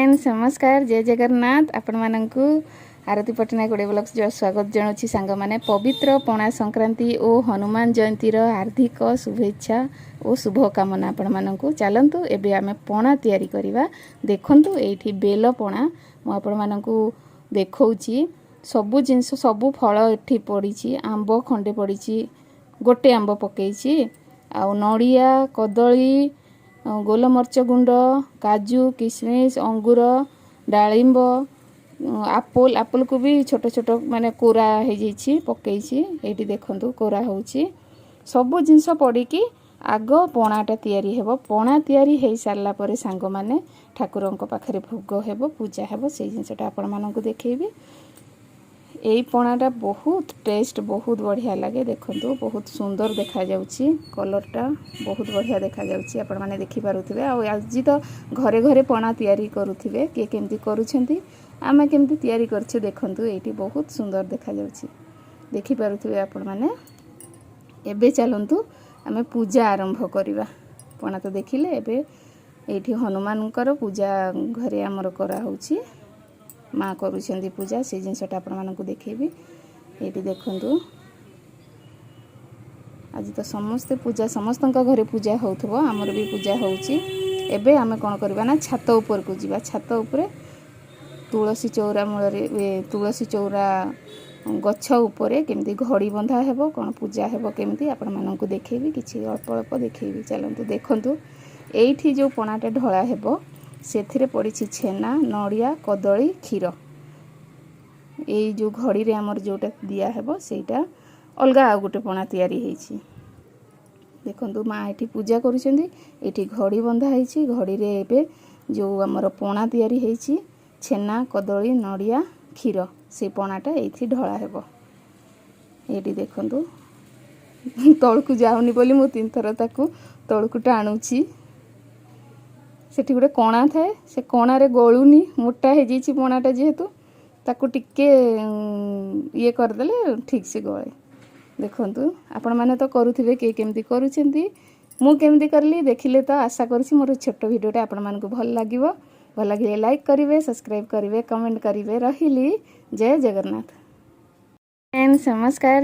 Friends नमस्कार जय जगन्नाथ आपण मानकु आरती पटनायक ओडियो ब्लॉग्स जो स्वागत जनाऊँ सांग मैंने पवित्र पणा संक्रांति और हनुमान जयंती हार्दिक शुभेच्छा और शुभकामना आपण मानकु चलतु एबे आमे पणा तैयारी करवा देखंतु एठी बेल पणा मु आपण मानकु देखौची सबु जिंस सबु फल एठी पड़ी आंब खंडे पड़ी गोटे आंब पकईची आ नड़िया कदली गोलमर्च गुंड काजू किशमिश अंगूर डालिंब आपुल को भी छोट छोट माने कोरा हो जाइए पकईची ये देखंतु कोरा होची सबु जिनस पड़ी आग पणाटा तैयारी हेबो पणा तैयारी हो सारा पर सांग माने ठाकुरंक पाखरे भोग हेबो पूजा हेबो से जिनसटा आपण मानकु देखैबी। यही पणाटा बहुत टेस्ट बहुत बढ़िया लगे देखंतु बहुत सुंदर देखा जाउची कलरटा बहुत बढ़िया देखा जाउची आपण माने देखि पारुथिबे आ आज तो घरे घरे पणा तैयारी करूथिबे के केमती करूछंती आमे केमती तैयारी करछु देखंतु एठी बहुत सुंदर देखा जाउची देखि पारुथिबे आपण माने। एबे चलंतु आमे पूजा आरंभ करिवा पणा तो देखिले एबे एठी हनुमानकर पूजा घरे हमर करा होउची माँ करुछंती पूजा से जिनसटा आपण मानकु देखैबी। एठी देखंतु आज तो समस्ते पूजा समस्तंका घरे पूजा होउथबो हमर भी पूजा होउची। एबे आमे कोन करबा ना छात ऊपर को जीवा छात ऊपर तुलसी चौरा मूल तुलसी चौरा गछ उपरे केमती घड़ी बंधा हेबो कोन पूजा हेबो केमती आपण मानकु देखैबी किछि अल्प अल्प देखैबी चलंतु देखंतु एठी जो पणाटा ढळा हेबो सेथिरे पड़ी छेना नड़िया कदली क्षीर ये जो घड़ी रे हमर जोटा दिया हेबो सेटा अलगा आ गोटे पणा तैयारी हेछि देखंतु माँ एठी पूजा करूछंती एठी घड़ी बंधा हेछि घड़ी रे एबे जो हमर पणा तैयारी हेछि छेना कदली नड़िया क्षीर से पणाटा एठी ढळा हेबो एठी देखंतु तळकु जाउनी बोली मु तीन थर ताकू तळकु टाणुछि सेठी गोटे कणा थाए से कणा रे गलुनी मोटा हो जाइए पणाटा जेहेतु ताकू टिके ये करदेले ठीक से गले देखंतु आपण माने तो करूथिबे के केमती करूछंती मु केमती करली देखिले तो आशा करछि मोर छोट वीडियोटा आपण मानकु भल लागिवो भल लागिले लाइक करिवे सब्सक्राइब करिवे कमेंट करिवे रहिली जय जगन्नाथ फ्रेंड्स नमस्कार।